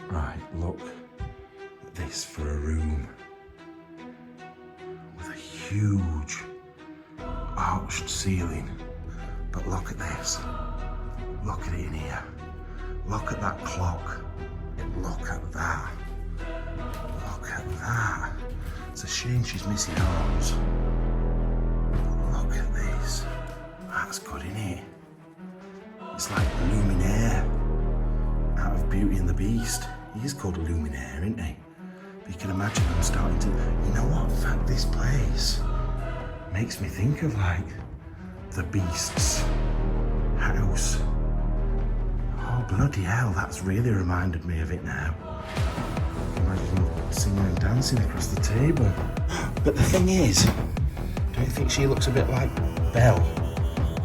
Right, look at this for a room with a huge arched ceiling. But look at this. Look at it in here. Look at that clock. Look at that. Look at that. It's a shame she's missing arms. Look at this. That's good, isn't it? It's like Luminaire out of Beauty and the Beast. He is called a Luminaire, isn't he? But you can imagine I'm starting to... You know what? In fact, this place makes me think of like the Beast's house. Oh, bloody hell, that's really reminded me of it now. Imagine him singing and dancing across the table. But the thing is, don't you think she looks a bit like Belle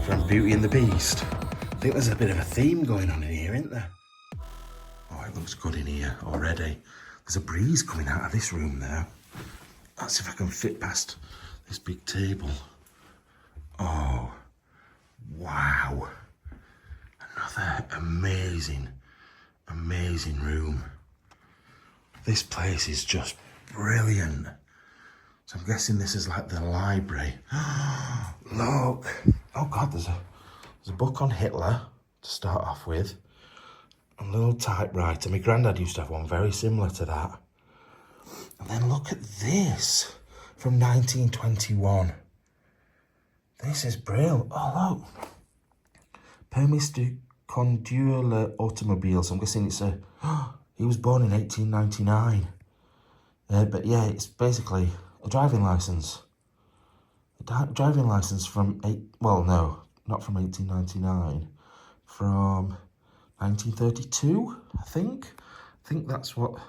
from Beauty and the Beast? I think there's a bit of a theme going on in here, isn't there? Oh, it looks good in here already. There's a breeze coming out of this room now. Let's see if I can fit past this big table. Oh, wow. Another amazing, amazing room. This place is just brilliant. So I'm guessing this is like the library. Look. Oh God, there's a book on Hitler to start off with. A little typewriter. My granddad used to have one very similar to that. And then look at this from 1921. This is brilliant. Oh, look. Permis de conduire l'automobile. So I'm guessing it's a... he was born in 1899. But yeah, it's basically a driving license. A driving license from... Well, no, not from 1899. From 1932, I think. I think that's what...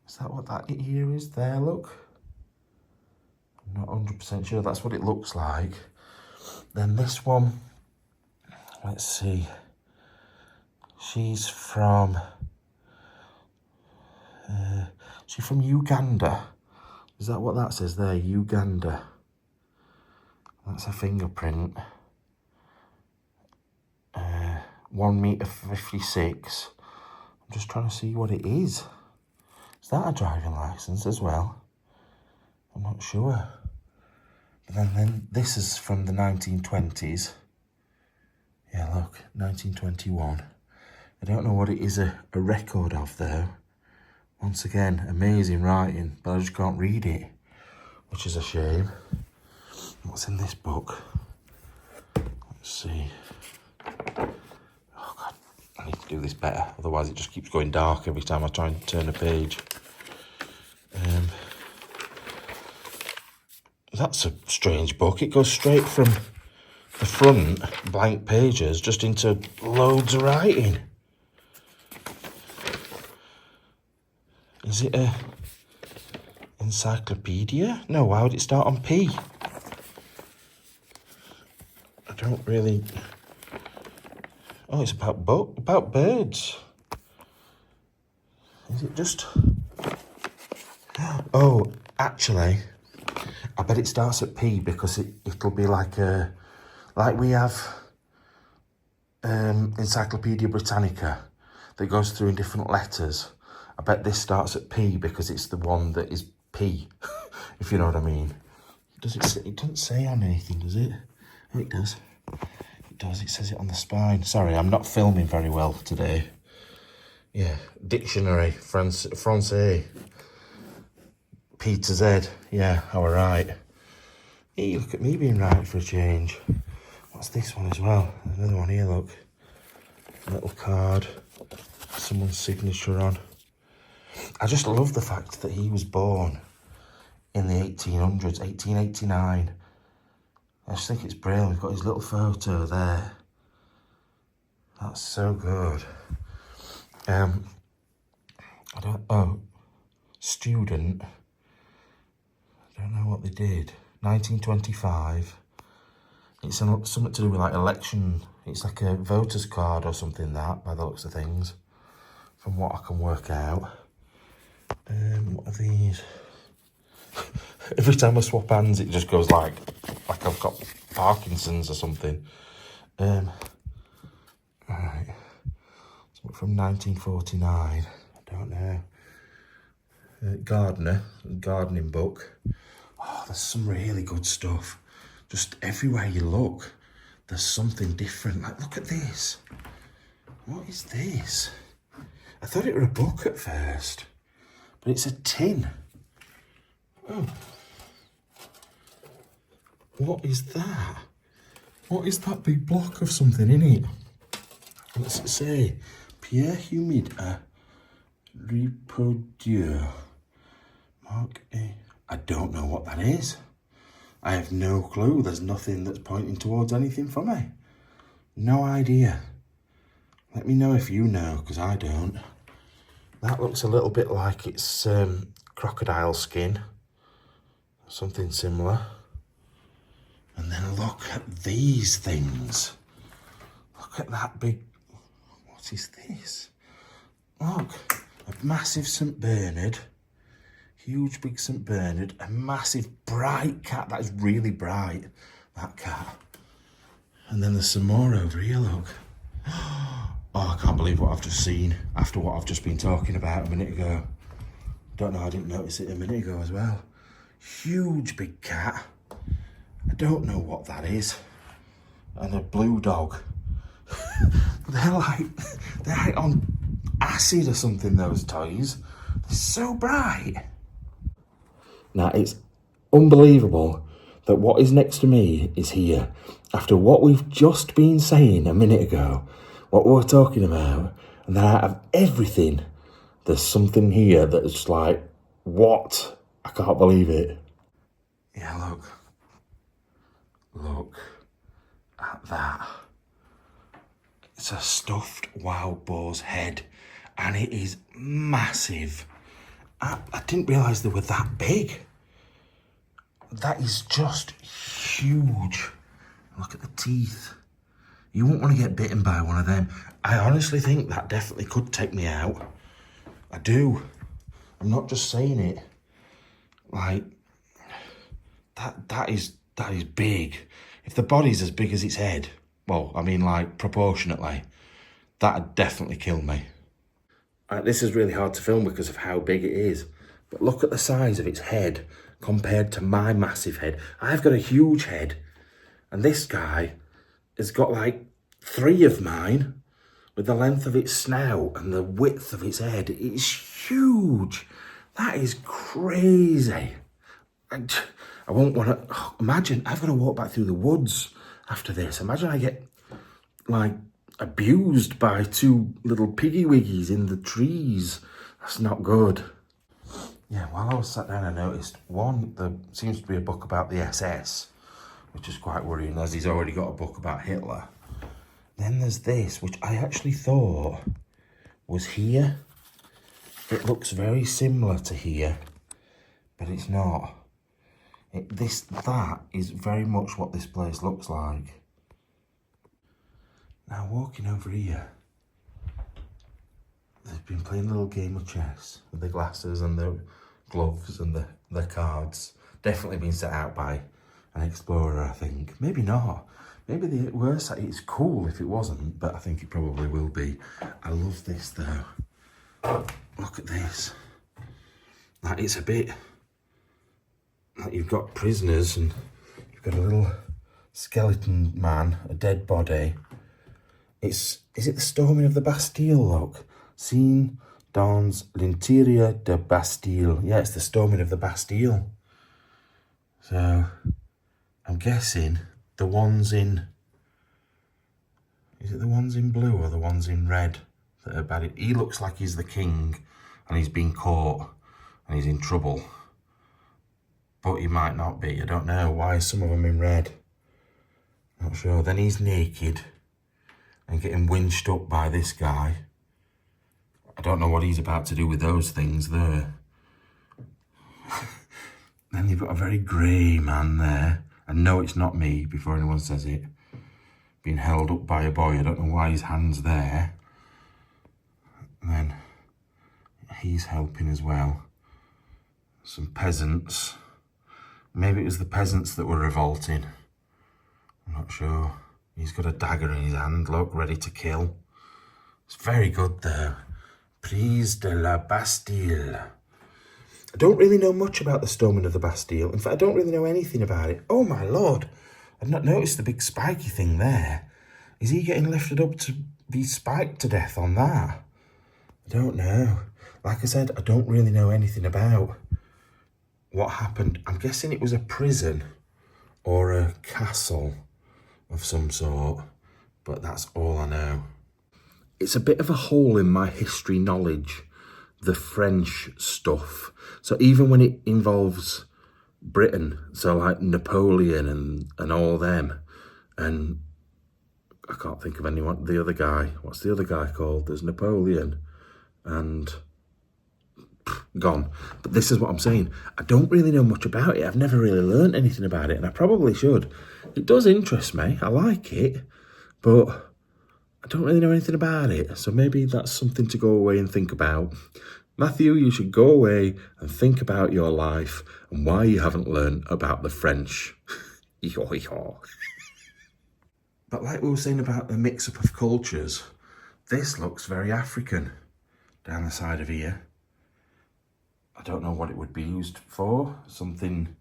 Is that what that year is there, look? I'm not 100% sure. That's what it looks like. Then this one... Let's see. She's from Uganda. Is that what that says there? Uganda. That's a fingerprint. 1 meter 56. I'm just trying to see what it is. Is that a driving license as well? I'm not sure. But then this is from the 1920s. Yeah, look, 1921. I don't know what it is a record of, though. Once again, amazing writing, but I just can't read it, which is a shame. What's in this book? Let's see. Oh, God, I need to do this better. Otherwise, it just keeps going dark every time I try and turn a page. That's a strange book. It goes straight from the front, blank pages, just into loads of writing. Is it a encyclopedia? No, why would it start on P? I don't really... Oh, it's about birds. Is it just... Oh, actually, I bet it starts at P because it'll be like a... Like we have Encyclopedia Britannica that goes through in different letters. I bet this starts at P because it's the one that is P, if you know what I mean. Does it say, it doesn't say on anything, does it? Oh, it does. It does, it says it on the spine. Sorry, I'm not filming very well today. Yeah, dictionary, Francais. P to Z, yeah, all right. Hey, look at me being right for a change. What's this one as well? Another one here, look. A little card. Someone's signature on. I just love the fact that he was born in the 1800s, 1889. I just think it's brilliant. We've got his little photo there. That's so good. Student. I don't know what they did. 1925. It's something to do with like election. It's like a voter's card or something that, by the looks of things, from what I can work out. What are these? Every time I swap hands, it just goes like I've got Parkinson's or something. Alright. Something from 1949. don't know. Gardening book. Oh, there's some really good stuff. Just everywhere you look, there's something different. Like, look at this. What is this? I thought it were a book at first, but it's a tin. Oh. What is that? What is that big block of something in it? What's it say? Pierre humide à reproduire. Mark A. I don't know what that is. I have no clue. There's nothing that's pointing towards anything for me. No idea. Let me know if you know, because I don't. That looks a little bit like it's crocodile skin. Something similar. And then look at these things. Look at that big... What is this? Look, a massive St. Bernard. Huge big St. Bernard. A massive bright cat. That is really bright, that cat. And then there's some more over here, look. Oh, I can't believe what I've just seen after what I've just been talking about a minute ago. Don't know, I didn't notice it a minute ago as well. Huge big cat. I don't know what that is. And a blue dog. They're like on acid or something, those toys. They're so bright. Now, it's unbelievable that what is next to me is here. After what we've just been saying a minute ago, what we're talking about, and then out of everything, there's something here that's like, what? I can't believe it. Yeah, look. Look at that. It's a stuffed wild boar's head, and it is massive. I didn't realise they were that big. That is just huge. Look at the teeth. You won't want to get bitten by one of them. I honestly think that definitely could take me out. I do. I'm not just saying it. Like, that is big. If the body's as big as its head, well, I mean, like, proportionately, that'd definitely kill me. This is really hard to film because of how big it is. But look at the size of its head compared to my massive head. I've got a huge head, and this guy has got like 3 of mine with the length of its snout and the width of its head. It's huge. That is crazy. I won't want to... imagine, I've got to walk back through the woods after this. Imagine I get, like, abused by 2 little piggy wiggies in the trees. That's not good. Yeah, while I was sat down, I noticed, one, there seems to be a book about the SS, which is quite worrying, as he's already got a book about Hitler. Then there's this, which I actually thought was here. It looks very similar to here, but it's not. That is very much what this place looks like. Now, walking over here, they've been playing a little game of chess with the glasses and the gloves and the cards. Definitely been set out by an explorer, I think. Maybe not. Maybe the worst. It's cool if it wasn't, but I think it probably will be. I love this though. Look at this. Like, it's a bit like you've got prisoners and you've got a little skeleton man, a dead body. Is it the storming of the Bastille, look? Scene dans l'intérieur de Bastille. Yeah, it's the storming of the Bastille. So, I'm guessing the ones in... Is it the ones in blue or the ones in red that are bad? He looks like he's the king and he's been caught and he's in trouble. But he might not be. I don't know. Why is some of them in red? Not sure. Then he's naked and getting winched up by this guy. I don't know what he's about to do with those things there. Then you've got a very grey man there. And no, it's not me, before anyone says it. Being held up by a boy. I don't know why his hand's there. And then he's helping as well. Some peasants. Maybe it was the peasants that were revolting. I'm not sure. He's got a dagger in his hand, look, ready to kill. It's very good though. Prise de la Bastille. I don't really know much about the storming of the Bastille. In fact, I don't really know anything about it. Oh my lord, I've not noticed the big spiky thing there. Is he getting lifted up to be spiked to death on that? I don't know. Like I said, I don't really know anything about what happened. I'm guessing it was a prison or a castle of some sort, but that's all I know. It's a bit of a hole in my history knowledge, the French stuff. So even when it involves Britain, so like Napoleon and all them, and I can't think of anyone, the other guy, what's the other guy called? There's Napoleon and gone. But this is what I'm saying. I don't really know much about it. I've never really learned anything about it, and I probably should. It does interest me. I like it, but I don't really know anything about it. So maybe that's something to go away and think about. Matthew, you should go away and think about your life and why you haven't learned about the French. But like we were saying about the mix-up of cultures, this looks very African down the side of here. I don't know what it would be used for. Something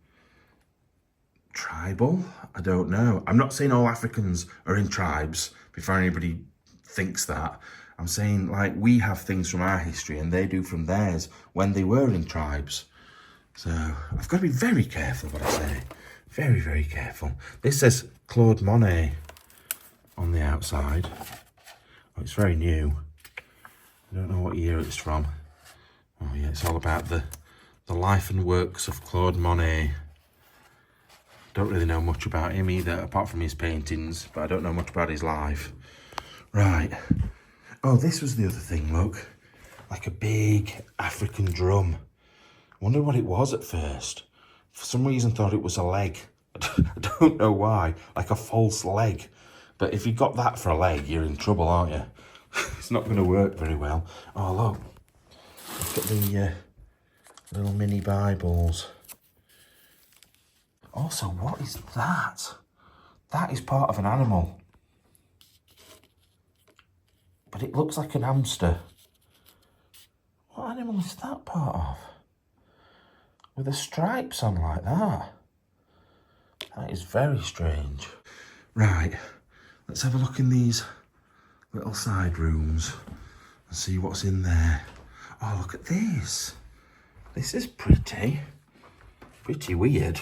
tribal? I don't know. I'm not saying all Africans are in tribes before anybody thinks that. I'm saying like we have things from our history and they do from theirs when they were in tribes. So I've got to be very careful what I say. Very, very careful. This says Claude Monet on the outside. Oh, it's very new. I don't know what year it's from. Oh yeah, it's all about the life and works of Claude Monet. Don't really know much about him either, apart from his paintings, but I don't know much about his life. Right. Oh, this was the other thing, look. Like a big African drum. Wondered what it was at first. For some reason thought it was a leg. I don't know why. Like a false leg. But if you got that for a leg, you're in trouble, aren't you? It's not going to work very well. Oh, look. Look at the little mini Bibles. Also, what is that? That is part of an animal. But it looks like an hamster. What animal is that part of? With the stripes on like that. That is very strange. Right, let's have a look in these little side rooms and see what's in there. Oh, look at this. This is pretty. Pretty weird.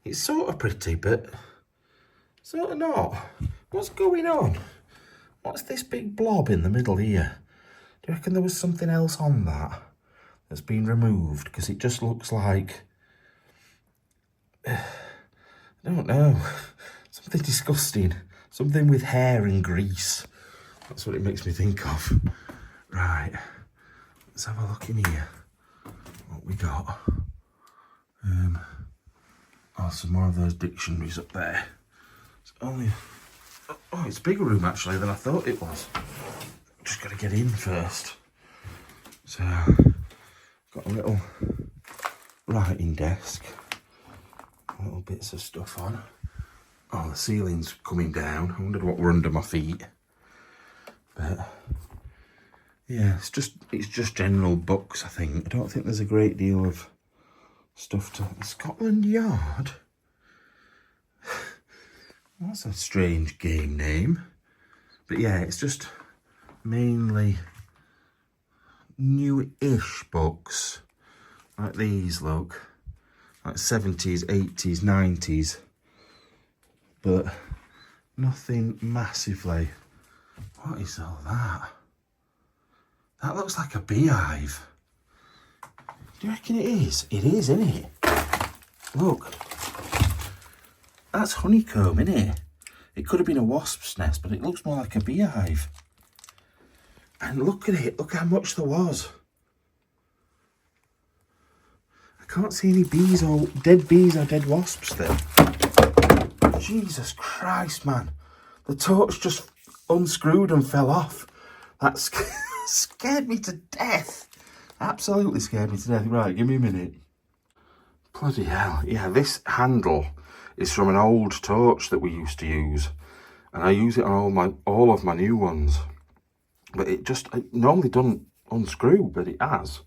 It's sort of pretty, but sort of not. What's going on? What's this big blob in the middle here? Do you reckon there was something else on that that's been removed? Because it just looks like, I don't know, something disgusting. Something with hair and grease. That's what it makes me think of. Right, let's have a look in here. What we got? Oh, some more of those dictionaries up there. It's only, oh, it's a bigger room actually than I thought it was. Just got to get in first. So, got a little writing desk. Little bits of stuff on. Oh, the ceiling's coming down. I wondered what were under my feet. But yeah, it's just general books, I think. I don't think there's a great deal of stuff to... Scotland Yard? That's a strange game name. But yeah, it's just mainly new-ish books. Like these, look. Like 70s, 80s, 90s. But nothing massively. What is all that? That looks like a beehive. Do you reckon it is? It is, isn't it? Look. That's honeycomb, isn't it? It could have been a wasp's nest, but it looks more like a beehive. And look at it. Look how much there was. I can't see any bees or dead wasps there. Jesus Christ, man. The torch just unscrewed and fell off. That scared me to death. Absolutely scared me to death. Right, give me a minute. Bloody hell. Yeah, this handle is from an old torch that we used to use. And I use it on all of my new ones. But it normally doesn't unscrew, but it has.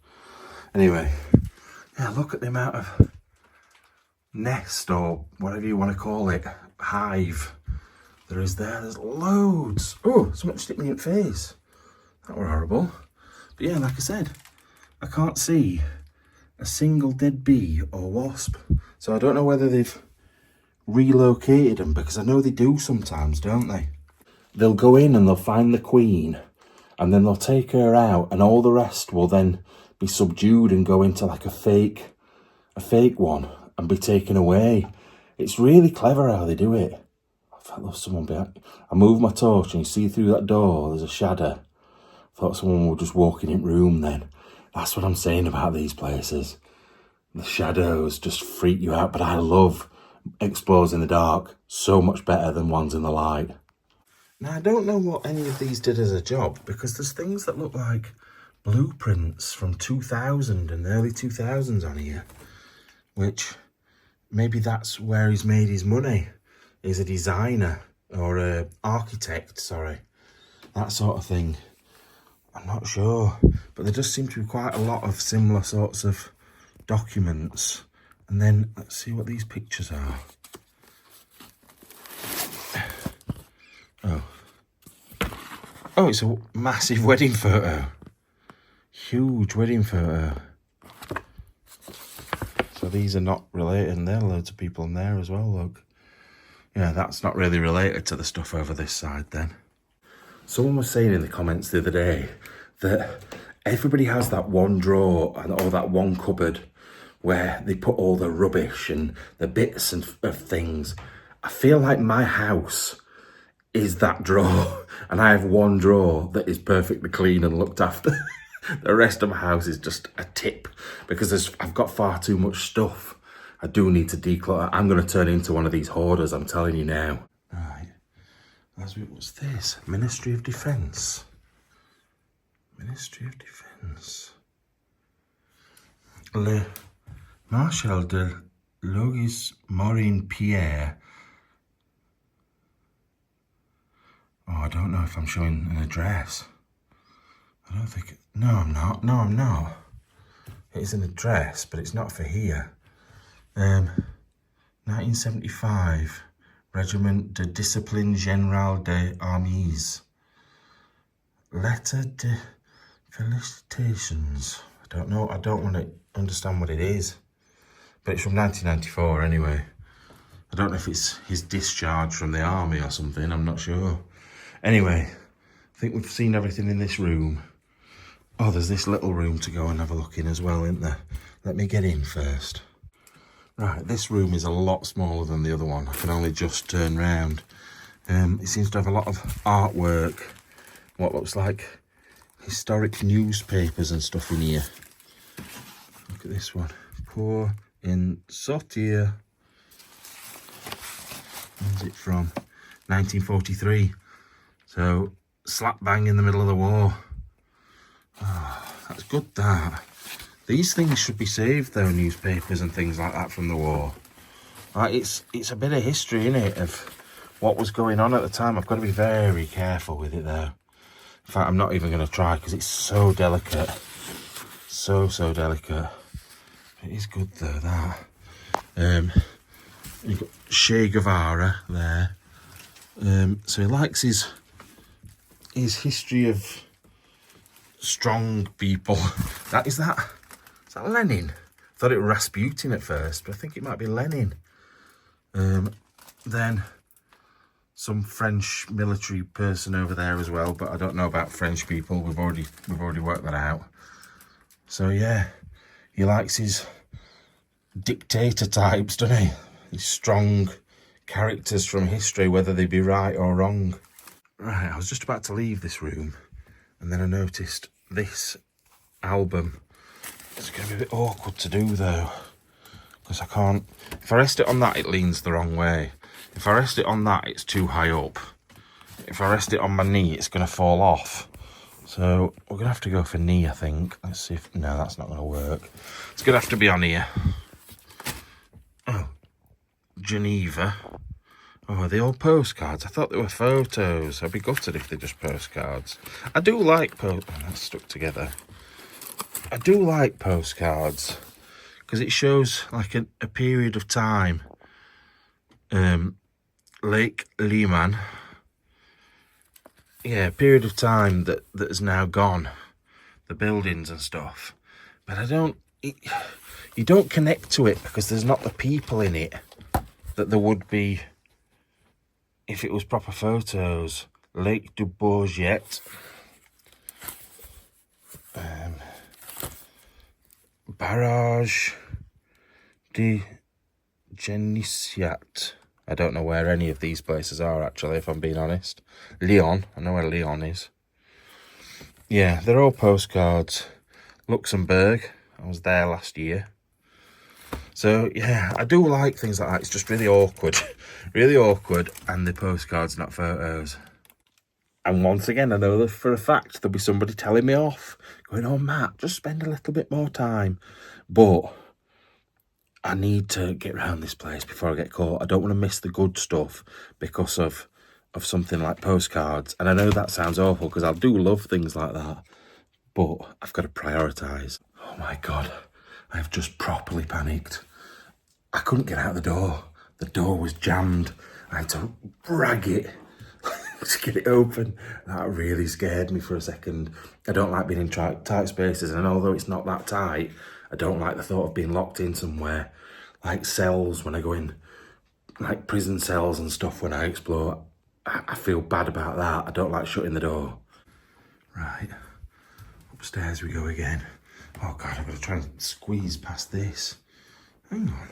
Anyway, yeah, look at the amount of nest, or whatever you want to call it, hive there is there. There's loads. Oh, something stick me in the face. That were horrible. But yeah, like I said, I can't see a single dead bee or wasp. So I don't know whether they've relocated them, because I know they do sometimes, don't they? They'll go in and they'll find the queen, and then they'll take her out, and all the rest will then be subdued and go into like a fake one and be taken away. It's really clever how they do it. I thought there was someone behind. I moved my torch and you see through that door there's a shadow. I thought someone was just walking in room then. That's what I'm saying about these places. The shadows just freak you out, but I love explorers in the dark so much better than ones in the light. Now, I don't know what any of these did as a job, because there's things that look like blueprints from 2000 and early 2000s on here, which maybe that's where he's made his money. He's a designer or a architect, sorry, that sort of thing. I'm not sure, but there does seem to be quite a lot of similar sorts of documents. And then let's see what these pictures are. Oh, it's a massive wedding photo. Huge wedding photo. So these are not related, and there are loads of people in there as well, look. Yeah, that's not really related to the stuff over this side then. Someone was saying in the comments the other day that everybody has that one drawer or that one cupboard where they put all the rubbish and the bits of things. I feel like my house is that drawer, and I have one drawer that is perfectly clean and looked after. The rest of my house is just a tip, because I've got far too much stuff. I do need to declutter. I'm going to turn into one of these hoarders, I'm telling you now. Right, what's this? Ministry of Defence. Ministry of Defence. Le Marshal de Logis Maureen Pierre. Oh, I don't know if I'm showing an address. I don't think... No, I'm not. No, I'm not. It's an address, but it's not for here. 1975. Regiment de Discipline Générale des Armées. Letter de Felicitations. I don't know. I don't want to understand what it is. But it's from 1994 anyway. I don't know if it's his discharge from the army or something. I'm not sure. Anyway, I think we've seen everything in this room. Oh, there's this little room to go and have a look in as well, isn't there? Let me get in first. Right, this room is a lot smaller than the other one. I can only just turn round. It seems to have a lot of artwork. What looks like historic newspapers and stuff in here. Look at this one. Pour in sortir. Where's it from? 1943. So, slap bang in the middle of the war. Oh, that's good, that. These things should be saved, though, newspapers and things like that from the war. Like, it's a bit of history, innit, of what was going on at the time. I've got to be very careful with it, though. In fact, I'm not even going to try, because it's so delicate. So delicate. It is good, though, that. You've got Che Guevara there. So he likes his history of strong people. Is that Lenin? I thought it was Rasputin at first, but I think it might be Lenin. Then some French military person over there as well, but I don't know about French people. We've already worked that out. So yeah, he likes his dictator types, doesn't he? These strong characters from history, whether they be right or wrong. Right, I was just about to leave this room, and then I noticed this album. It's going to be a bit awkward to do, though, because I can't... If I rest it on that, it leans the wrong way. If I rest it on that, it's too high up. If I rest it on my knee, it's going to fall off. So we're going to have to go for knee, I think. Let's see if... No, that's not going to work. It's going to have to be on here. Oh. Geneva. Oh, are they all postcards? I thought they were photos. I'd be gutted if they're just postcards. I do like oh, that's stuck together. I do like postcards because it shows like a period of time. Lake Lehman. Yeah, a period of time that is now gone. The buildings and stuff. But you don't connect to it because there's not the people in it that there would be if it was proper photos. Lake du Bourget. Barrage de Geniciat. I don't know where any of these places are, actually, if I'm being honest. Lyon. I know where Lyon is. Yeah, they're all postcards. Luxembourg. I was there last year. So, yeah, I do like things like that. It's just really awkward. Really awkward. And the postcards, not photos. And once again, I know that for a fact there'll be somebody telling me off. Going, oh, Matt, just spend a little bit more time. But I need to get around this place before I get caught. I don't want to miss the good stuff because of something like postcards. And I know that sounds awful because I do love things like that. But I've got to prioritise. Oh, my God. I have just properly panicked. I couldn't get out the door. The door was jammed. I had to drag it to get it open. That really scared me for a second. I don't like being in tight spaces, and although it's not that tight, I don't like the thought of being locked in somewhere. Like cells when I go in, like prison cells and stuff when I explore. I feel bad about that. I don't like shutting the door. Right, upstairs we go again. Oh God, I've got to try and squeeze past this. Hang on.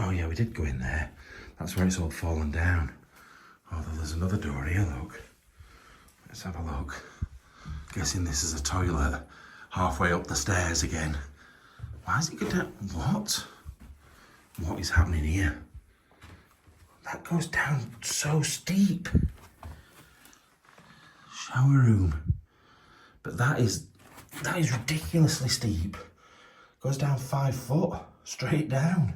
Oh yeah, we did go in there. That's where it's all fallen down. Although there's another door here, look. Let's have a look. Guessing this is a toilet. Halfway up the stairs again. Why is it going down? What? What is happening here? That goes down so steep. Shower room. But that is ridiculously steep. Goes down 5 foot, straight down.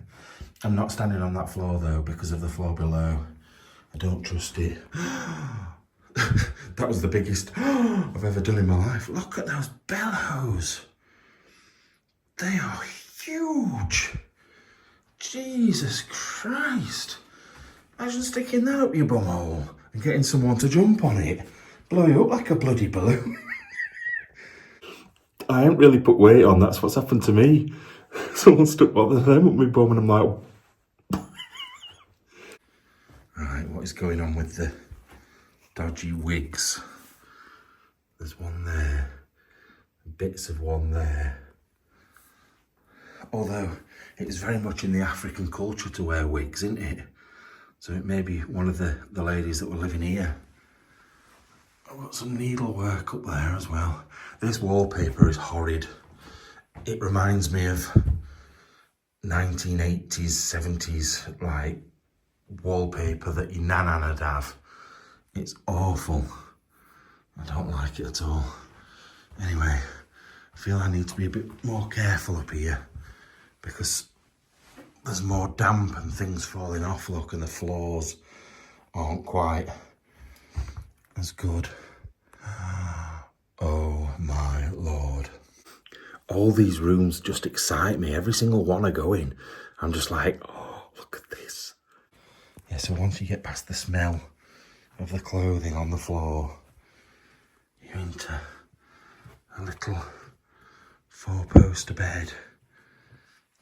I'm not standing on that floor though because of the floor below. I don't trust it. That was the biggest I've ever done in my life. Look at those bellows. They are huge. Jesus Christ. Imagine sticking that up your bumhole and getting someone to jump on it. Blow you up like a bloody balloon. I ain't really put weight on, that's what's happened to me. Someone stuck one of them up my bum and I'm like... Right, what is going on with the dodgy wigs? There's one there, bits of one there. Although it's very much in the African culture to wear wigs, isn't it? So it may be one of the ladies that were living here. I've got some needlework up there as well. This wallpaper is horrid. It reminds me of 1980s, 70s, like, wallpaper that your nana'd have. It's awful. I don't like it at all. Anyway, I feel I need to be a bit more careful up here because there's more damp and things falling off, look, and the floors aren't quite as good. Oh my Lord. All these rooms just excite me. Every single one I go in, I'm just like, oh, look at this. Yeah, so once you get past the smell of the clothing on the floor, you're into a little 4-poster bed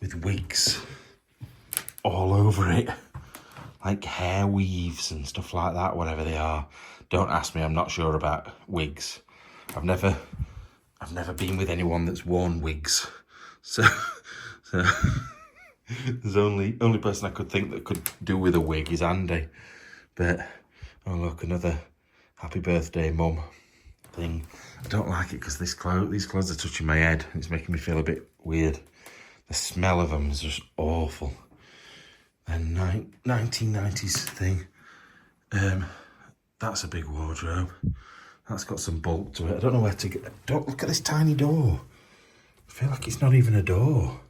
with wigs all over it, like hair weaves and stuff like that, whatever they are. Don't ask me, I'm not sure about wigs. I've never been with anyone that's worn wigs, so there's only person I could think that could do with a wig is Andy. But oh look, another happy birthday mum thing. I don't like it because these clothes are touching my head. It's making me feel a bit weird. The smell of them is just awful. And 1990s thing. That's a big wardrobe. That's got some bulk to it. I don't know where to get. Don't look at this tiny door. I feel like it's not even a door.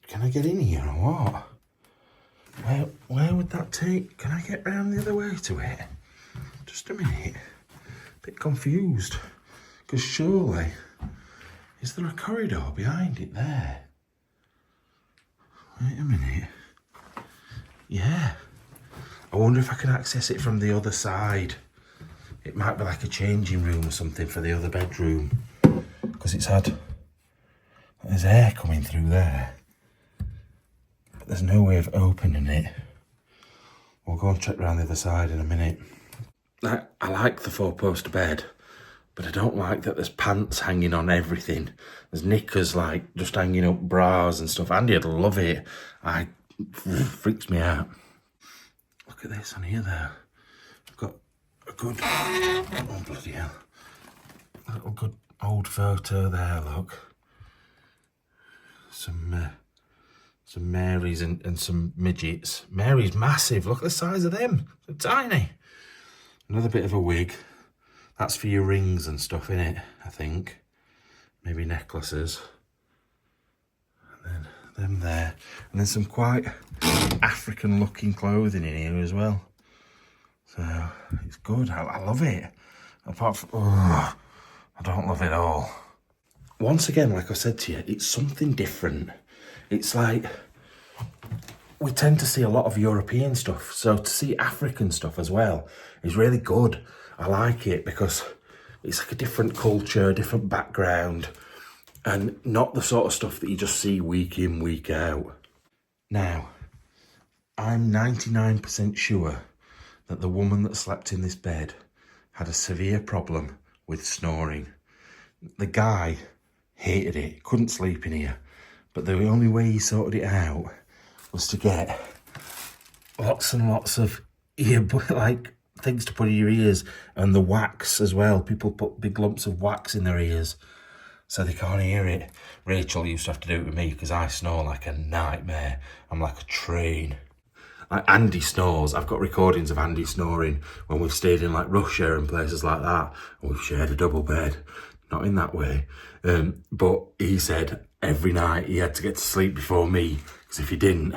Can I get in here or what? Where would that take? Can I get round the other way to it? Just a minute. Bit confused. Because surely, is there a corridor behind it there? Wait a minute. Yeah. I wonder if I can access it from the other side. It might be like a changing room or something for the other bedroom. Because there's air coming through there. But there's no way of opening it. We'll go and check around the other side in a minute. I like the 4-poster bed, but I don't like that there's pants hanging on everything. There's knickers like just hanging up, bras and stuff. Andy'd love it. Freaks me out. Look at this on here there. I've got a good, oh bloody hell. A little good old photo there, look. Some Marys and some midgets. Mary's massive, look at the size of them. They're tiny. Another bit of a wig. That's for your rings and stuff, innit, I think. Maybe necklaces. And then them there. And then some quite African looking clothing in here as well. So, it's good. I love it. Apart from, I don't love it all. Once again, like I said to you, it's something different. It's like, we tend to see a lot of European stuff. So to see African stuff as well is really good. I like it because it's like a different culture, a different background, and not the sort of stuff that you just see week in, week out. Now, I'm 99% sure that the woman that slept in this bed had a severe problem with snoring. The guy hated it, couldn't sleep in here, but the only way he sorted it out was to get lots and lots of like things to put in your ears, and the wax as well. People put big lumps of wax in their ears so they can't hear it. Rachel used to have to do it with me because I snore like a nightmare. I'm like a train. Like Andy snores. I've got recordings of Andy snoring when we've stayed in like Russia and places like that, and we've shared a double bed. Not in that way, but he said every night he had to get to sleep before me, because if he didn't...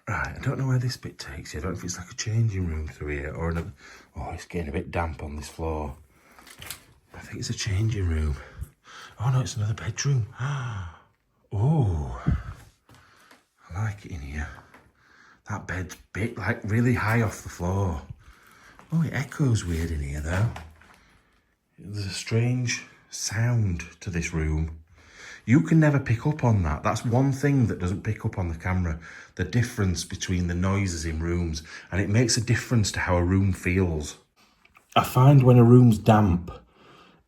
Right, I don't know where this bit takes you. I don't know if it's like a changing room through here or another... Oh, it's getting a bit damp on this floor. I think it's a changing room. Oh no, it's another bedroom. Oh, I like it in here. That bed's bit, like really high off the floor. Oh, it echoes weird in here though. There's a strange sound to this room. You can never pick up on that. That's one thing that doesn't pick up on the camera. The difference between the noises in rooms. And it makes a difference to how a room feels. I find when a room's damp,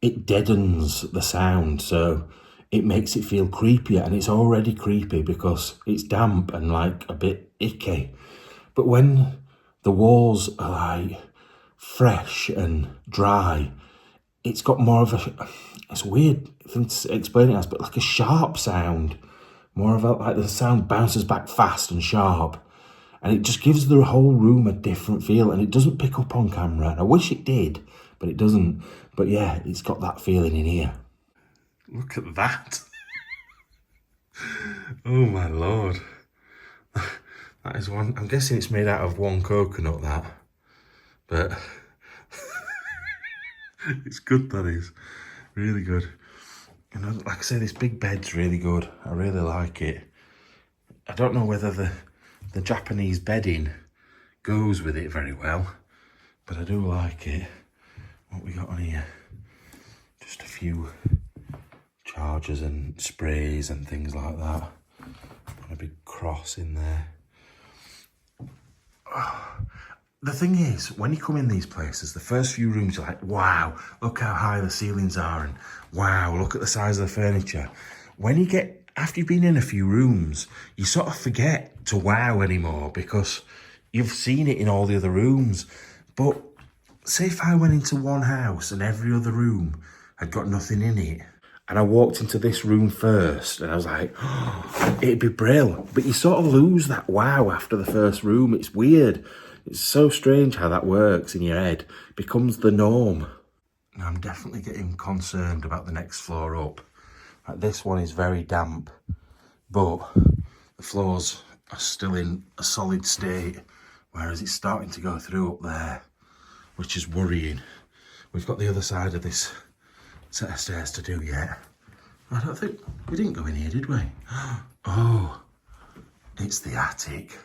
it deadens the sound. So it makes it feel creepier. And it's already creepy because it's damp and like a bit icky. But when the walls are like fresh and dry, it's got more of a, it's weird to explain it as, but like a sharp sound. More of a, like the sound bounces back fast and sharp. And it just gives the whole room a different feel, and it doesn't pick up on camera. And I wish it did, but it doesn't. But yeah, it's got that feeling in here. Look at that. Oh my Lord. That is one, I'm guessing it's made out of one coconut, that. But it's good, that is. Really good. And like I say, this big bed's really good. I really like it. I don't know whether the Japanese bedding goes with it very well, but I do like it. What we got on here? Just a few chargers and sprays and things like that. And a big cross in there. The thing is, when you come in these places, the first few rooms, you're like, wow, look how high the ceilings are, and wow, look at the size of the furniture. When you get, after you've been in a few rooms, you sort of forget to wow anymore because you've seen it in all the other rooms. But say if I went into one house and every other room had got nothing in it, and I walked into this room first, and I was like, oh, it'd be brilliant. But you sort of lose that wow after the first room. It's weird. It's so strange how that works in your head. It becomes the norm. Now, I'm definitely getting concerned about the next floor up. Like, this one is very damp. but the floors are still in a solid state, whereas it's starting to go through up there, which is worrying. We've got the other side of this set of stairs to do yet. I don't think, we didn't go in here, did we? Oh, it's the attic.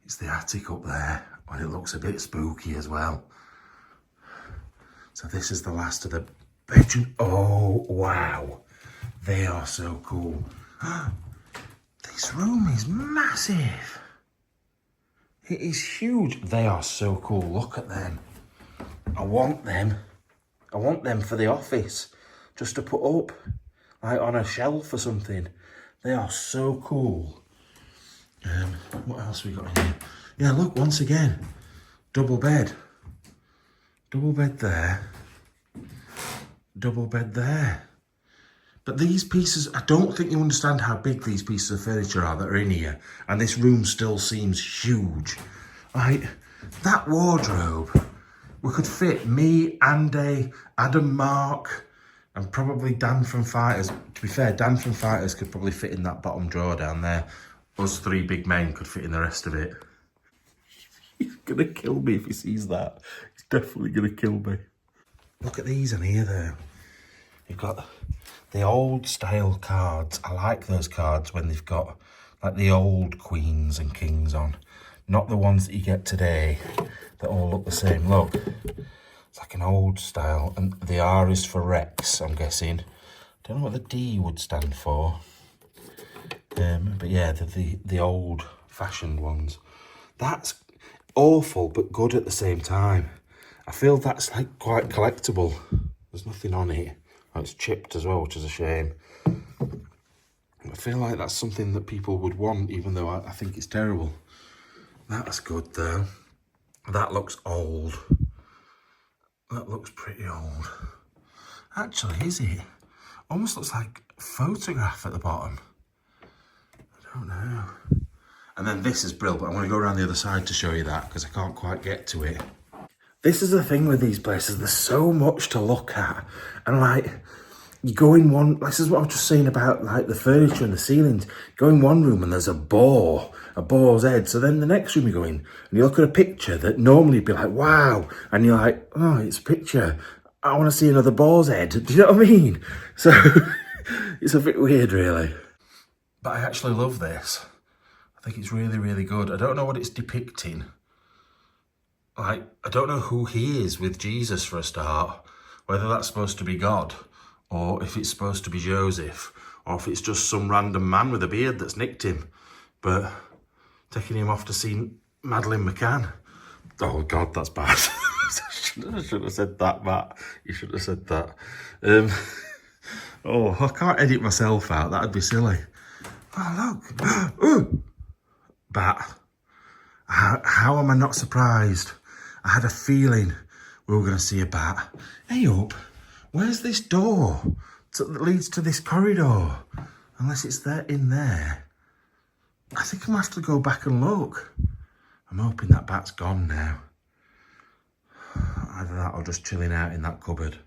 It's the attic up there, and it looks a bit spooky as well. So this is the last of the bedroom. Oh, wow. They are so cool. This room is massive. It is huge. They are so cool. Look at them. I want them. I want them for the office, just to put up, like on a shelf or something. They are so cool. What else we got in here? Yeah, look, once again, double bed. Double bed there. Double bed there. But these pieces, I don't think you understand how big these pieces of furniture are that are in here. And this room still seems huge. Like, that wardrobe, we could fit me, Andy, Adam, Mark, and probably Dan from Fighters. To be fair, Dan from Fighters could probably fit in that bottom drawer down there. Us three big men could fit in the rest of it. He's gonna kill me if he sees that. He's definitely gonna kill me. Look at these in here though. You've got the old style cards. I like those cards when they've got like the old queens and kings on. Not the ones that you get today that all look the same. Look, it's like an old style. And the R is for Rex, I'm guessing. Don't know what the D would stand for. But yeah, the old fashioned ones. That's awful, but good at the same time. I feel that's like quite collectible. There's nothing on it. Oh, it's chipped as well, which is a shame. I feel like that's something that people would want, even though I think it's terrible. That's good though. That looks old. That looks pretty old. Actually, is it? Almost looks like a photograph at the bottom. I don't know. And then this is brilliant, but I'm going to go around the other side to show you that because I can't quite get to it. This is the thing with these places. There's so much to look at. And like, you go in one, this is what I was just saying about like the furniture and the ceilings. Go in one room and there's a boar's head. So then the next room you go in and you look at a picture that normally you'd be like, wow. And you're like, oh, it's a picture. I want to see another boar's head. Do you know what I mean? So it's a bit weird, really. But I actually love this. I think it's really, really good. I don't know what it's depicting. Like, I don't know who he is with Jesus for a start. Whether that's supposed to be God, or if it's supposed to be Joseph, or if it's just some random man with a beard that's nicked him. But taking him off to see Madeleine McCann. Oh God, that's bad. I should have said that, Matt. You should have said that. Oh, I can't edit myself out. That'd be silly. Oh, look. Ooh. Bat. How am I not surprised? I had a feeling we were going to see a bat. Hey up, where's this door that leads to this corridor? Unless it's there in there. I think I'm going to have to go back and look. I'm hoping that bat's gone now. Either that or just chilling out in that cupboard.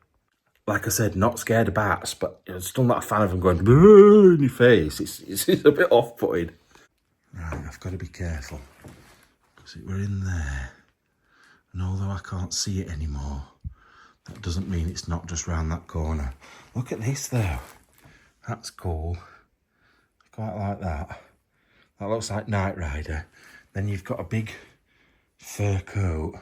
Like I said, not scared of bats, but I'm still not a fan of them going in your face. It's a bit off-putting. Right, I've got to be careful. Because we're in there. And although I can't see it anymore, that doesn't mean it's not just round that corner. Look at this though. That's cool. I quite like that. That looks like Knight Rider. Then you've got a big fur coat.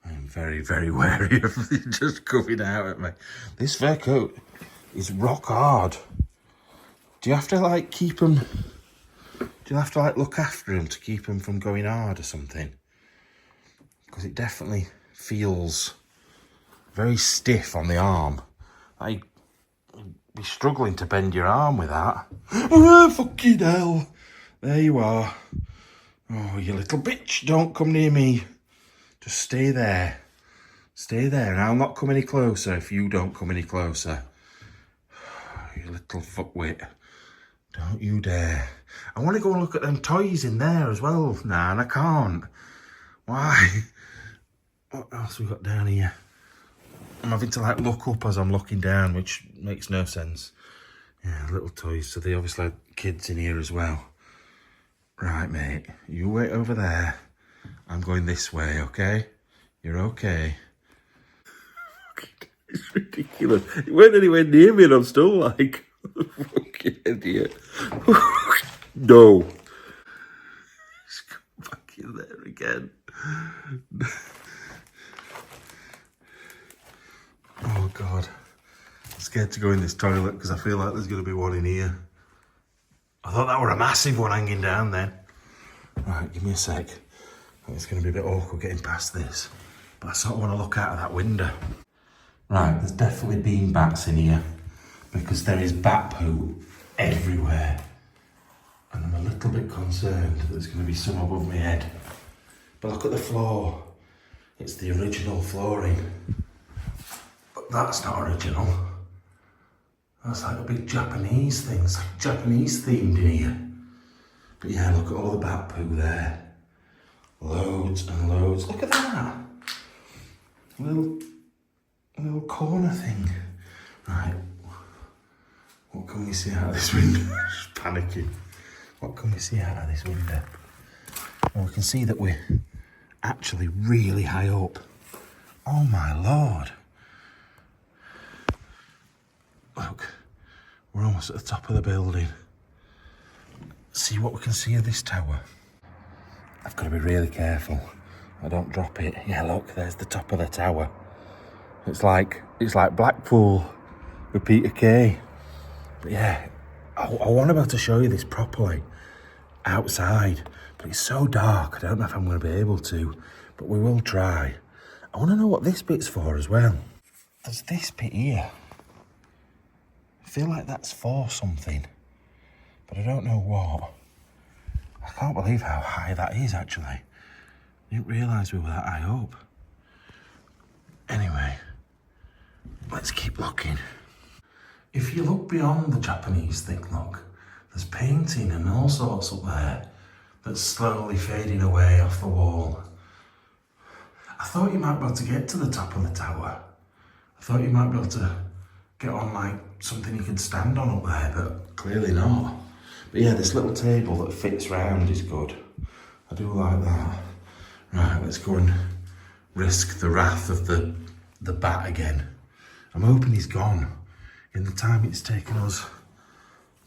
I'm very, very wary of it just coming out at me. This fur coat is rock hard. Do you have to like keep them... Do you have to like look after him to keep him from going hard or something? Because it definitely feels very stiff on the arm. I'd be struggling to bend your arm with that. Oh, fucking hell. There you are. Oh, you little bitch, don't come near me. Just stay there. Stay there, and I'll not come any closer if you don't come any closer. You little fuckwit. Don't you dare. I want to go and look at them toys in there as well, nah, and I can't. Why? What else we got down here? I'm having to like look up as I'm looking down, which makes no sense. Yeah, little toys. So they obviously had kids in here as well. Right, mate. You wait over there. I'm going this way, okay? You're okay. It's ridiculous. It weren't anywhere near me and I'm still like, fucking idiot. No. Just go back in there again. Oh, God. I'm scared to go in this toilet because I feel like there's going to be one in here. I thought that were a massive one hanging down then. Right, give me a sec. It's going to be a bit awkward getting past this. But I sort of want to look out of that window. Right, there's definitely been bats in here because there is bat poo everywhere. And I'm a little bit concerned that there's going to be some above my head. But look at the floor. It's the original flooring. But that's not original. That's like a big Japanese thing. It's like Japanese themed in here. But yeah, look at all the bat poo there. Loads and loads. Look at that. A little corner thing. Right. What can we see out of this window? Just panicking. What can we see out of this window? Well, we can see that we're actually really high up. Oh my Lord. Look, we're almost at the top of the building. See what we can see of this tower. I've got to be really careful. I don't drop it. Yeah, look, there's the top of the tower. It's like Blackpool with Peter Kay. But yeah, I want to be able to show you this properly outside, but it's so dark. I don't know if I'm going to be able to, but we will try. I want to know what this bit's for as well. There's this bit here. I feel like that's for something, but I don't know what. I can't believe how high that is, actually. I didn't realise we were that high up. Anyway, let's keep looking. If you look beyond the Japanese thing, look, there's painting and all sorts up there that's slowly fading away off the wall. I thought you might be able to get to the top of the tower. I thought you might be able to get on like something you could stand on up there, but clearly not. But yeah, this little table that fits round is good. I do like that. Right, let's go and risk the wrath of the bat again. I'm hoping he's gone. In the time it's taken us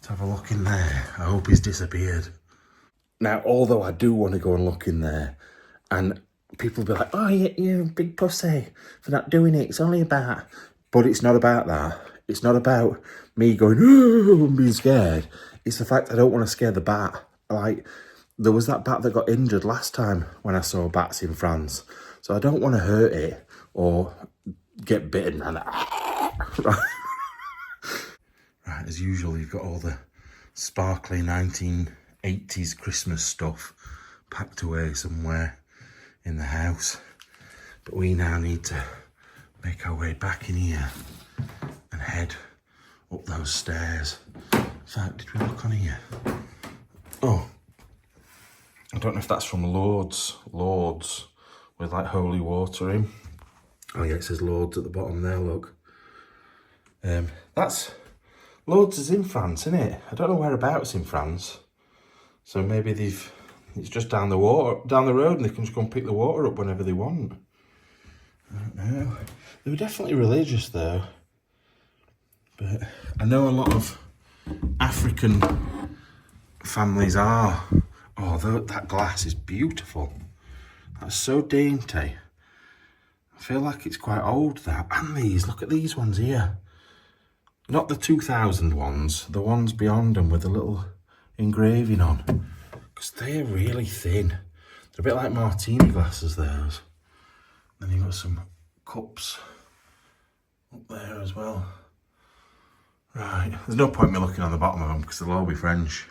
to have a look in there, I hope he's disappeared. Now, although I do want to go and look in there, and people will be like, oh, you're a big pussy for not doing it, it's only a bat. But it's not about that. It's not about me going, oh, and being scared. It's the fact I don't want to scare the bat. Like, there was that bat that got injured last time when I saw bats in France. So I don't want to hurt it or get bitten. And right. Right, as usual, you've got all the sparkly 1980s Christmas stuff packed away somewhere in the house. But we now need to make our way back in here and head up those stairs. In fact, did we look on here? Oh, I don't know if that's from Lourdes with like holy water in. Oh yeah, it says Lourdes at the bottom there, look. That's, Lourdes is in France, isn't it? I don't know whereabouts in France. So maybe it's just down the road and they can just go and pick the water up whenever they want. I don't know. They were definitely religious though. But I know a lot of African families are. Oh, that glass is beautiful. That's so dainty. I feel like it's quite old, that. And these, look at these ones here. Not the 2000 ones, the ones beyond them with a little engraving on. Because they're really thin. They're a bit like martini glasses, those. Then you've got some cups up there as well. Right, there's no point in me looking on the bottom of them because they'll all be French.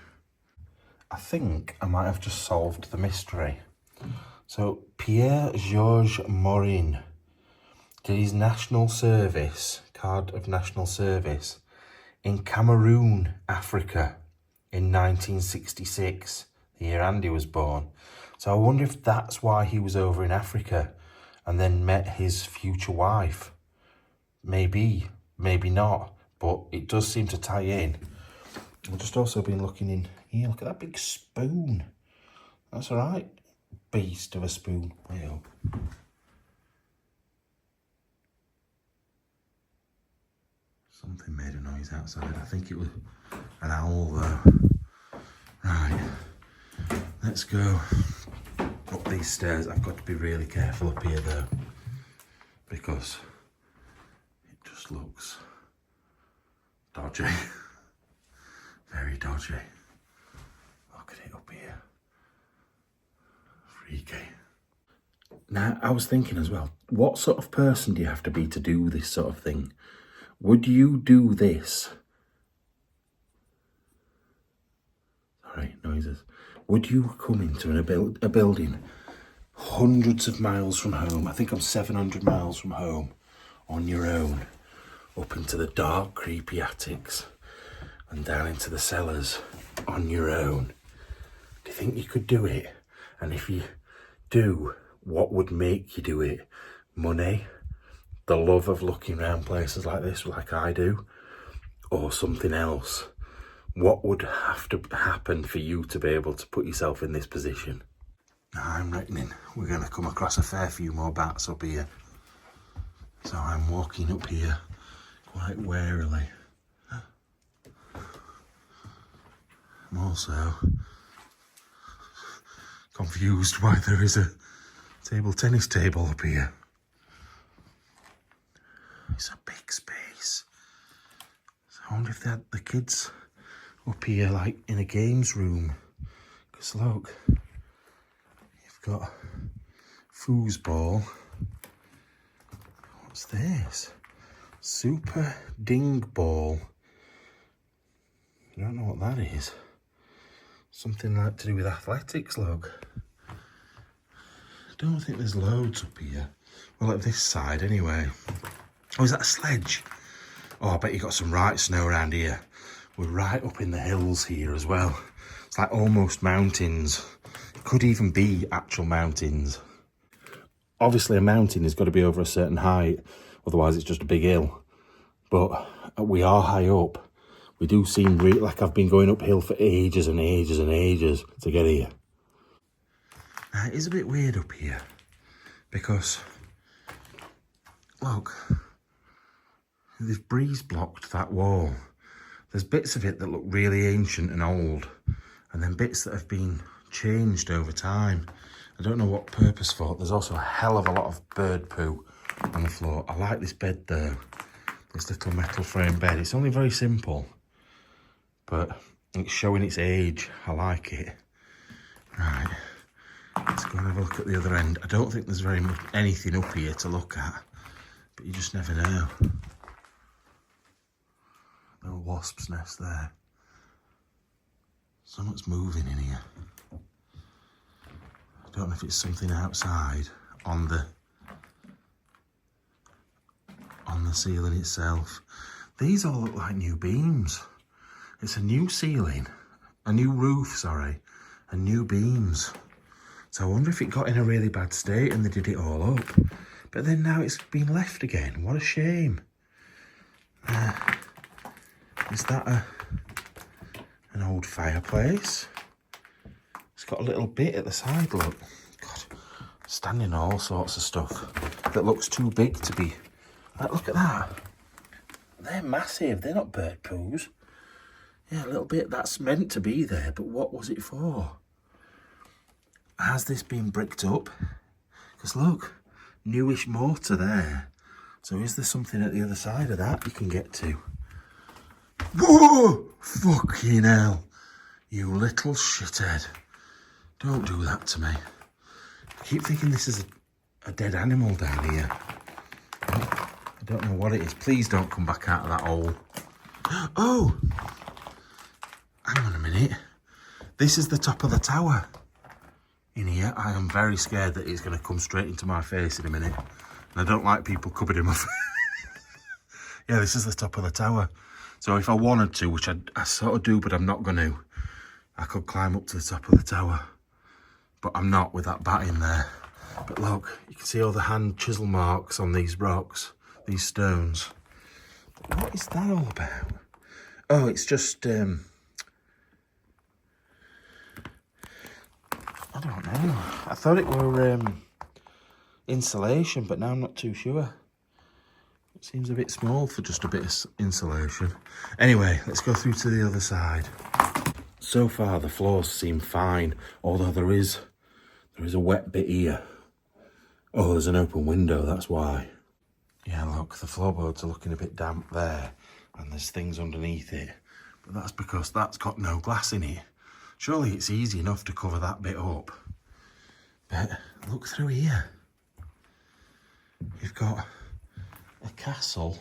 I think I might have just solved the mystery. So, Pierre-Georges Morin did his national service, card of national service, in Cameroon, Africa, in 1966, the year Andy was born. So I wonder if that's why he was over in Africa and then met his future wife. Maybe, maybe not, but it does seem to tie in. I've just also been looking in here. Look at that big spoon. That's all right. Beast of a spoon. Way up. Something made a noise outside. I think it was an owl though. Right. Let's go up these stairs. I've got to be really careful up here though, because it just looks dodgy. Very dodgy. Look at it up here. Freaky. Now, I was thinking as well, what sort of person do you have to be to do this sort of thing? Would you do this? Sorry, noises. Would you come into a building hundreds of miles from home? I think I'm 700 miles from home, on your own, up into the dark, creepy attics and down into the cellars on your own. Do you think you could do it? And if you do, what would make you do it? Money? The love of looking around places like this, like I do? Or something else? What would have to happen for you to be able to put yourself in this position? I'm reckoning we're going to come across a fair few more bats up here. So I'm walking up here quite warily. I'm also confused why there is a table tennis table up here. It's a big space. So I wonder if they had the kids up here like in a games room. Because look, you've got foosball. What's this? Super ding ball. I don't know what that is. Something like to do with athletics, look. I don't think there's loads up here. Well, at this side anyway. Oh, is that a sledge? Oh, I bet you got some right snow around here. We're right up in the hills here as well. It's like almost mountains. It could even be actual mountains. Obviously a mountain has got to be over a certain height, otherwise it's just a big hill. But we are high up. We do seem like I've been going uphill for ages and ages and ages to get here. Now, it is a bit weird up here because, look, they've breeze blocked that wall. There's bits of it that look really ancient and old, and then bits that have been changed over time. I don't know what purpose for. There's also a hell of a lot of bird poo on the floor. I like this bed though, this little metal frame bed. It's only very simple, but it's showing its age. I like it. Right, let's go and have a look at the other end. I don't think there's very much anything up here to look at, but you just never know. Little wasp's nest there. Something's moving in here. I don't know if it's something outside on the ceiling itself. These all look like new beams. It's a new ceiling, a new roof, sorry, and new beams. So I wonder if it got in a really bad state and they did it all up. But then now it's been left again. What a shame. Is that an old fireplace? It's got a little bit at the side, look. God, standing on all sorts of stuff that looks too big to be. Like, look at that. They're massive. They're not bird poos. Yeah, a little bit. That's meant to be there, but what was it for? Has this been bricked up? Because look, newish mortar there. So is there something at the other side of that you can get to? Whoa! Fucking hell. You little shithead. Don't do that to me. I keep thinking this is a dead animal down here. I don't know what it is. Please don't come back out of that hole. Oh! Hang on a minute. This is the top of the tower. In here, I am very scared that it's going to come straight into my face in a minute. And I don't like people covered in my face. Yeah, this is the top of the tower. So if I wanted to, which I sort of do, but I'm not going to, I could climb up to the top of the tower. But I'm not with that bat in there. But look, you can see all the hand chisel marks on these rocks, these stones. What is that all about? Oh, it's just don't know. I thought it were insulation, but now I'm not too sure. It seems a bit small for just a bit of insulation. Anyway, let's go through to the other side. So far, the floors seem fine, although there is a wet bit here. Oh, there's an open window, that's why. Yeah, look, the floorboards are looking a bit damp there, and there's things underneath it. But that's because that's got no glass in it. Surely it's easy enough to cover that bit up. But look through here. You've got a castle.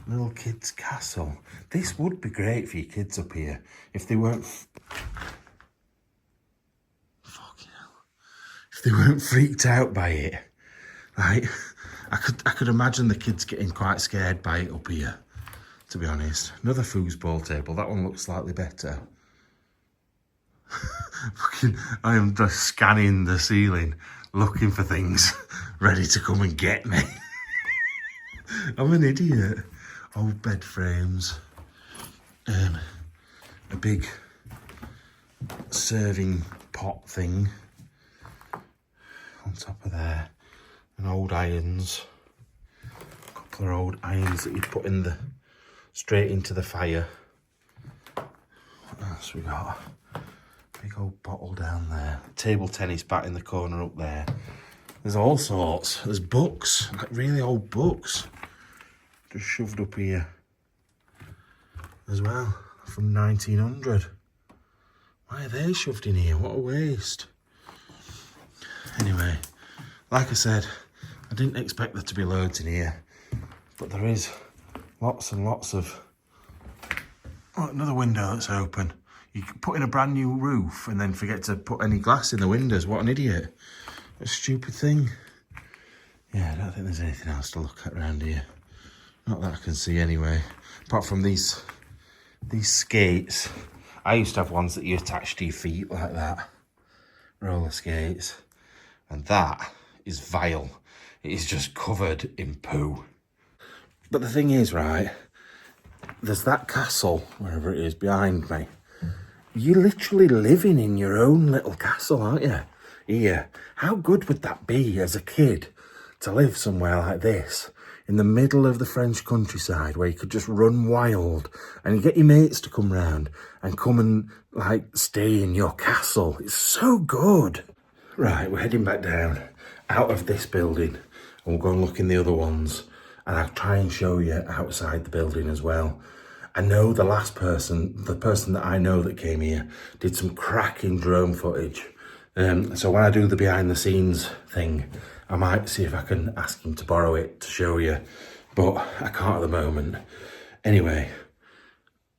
Little kids' castle. This would be great for your kids up here if they weren't... Fucking hell. If they weren't freaked out by it. Right? I could imagine the kids getting quite scared by it up here, to be honest. Another foosball table. That one looks slightly better. Fucking, I am just scanning the ceiling, looking for things ready to come and get me. I'm an idiot. Old bed frames. A big serving pot thing on top of there. And old irons. A couple of old irons that you'd put in straight into the fire. What else we got? Big old bottle down there. Table tennis bat in the corner up there. There's all sorts. There's books, like really old books. Just shoved up here as well, from 1900. Why are they shoved in here? What a waste. Anyway, like I said, I didn't expect there to be loads in here, but there is lots and lots of... Oh, another window that's open. You can put in a brand new roof and then forget to put any glass in the windows. What an idiot. What a stupid thing. Yeah, I don't think there's anything else to look at around here. Not that I can see anyway. Apart from these skates. I used to have ones that you attach to your feet like that. Roller skates. And that is vile. It is just covered in poo. But the thing is, right, there's that castle, wherever it is, behind me. You're literally living in your own little castle, aren't you? Here. How good would that be as a kid to live somewhere like this? In the middle of the French countryside where you could just run wild and you get your mates to come round and come and like stay in your castle. It's so good. Right, we're heading back down out of this building and we'll go and look in the other ones and I'll try and show you outside the building as well. I know the person that I know that came here did some cracking drone footage. So when I do the behind the scenes thing, I might see if I can ask him to borrow it to show you, but I can't at the moment. Anyway,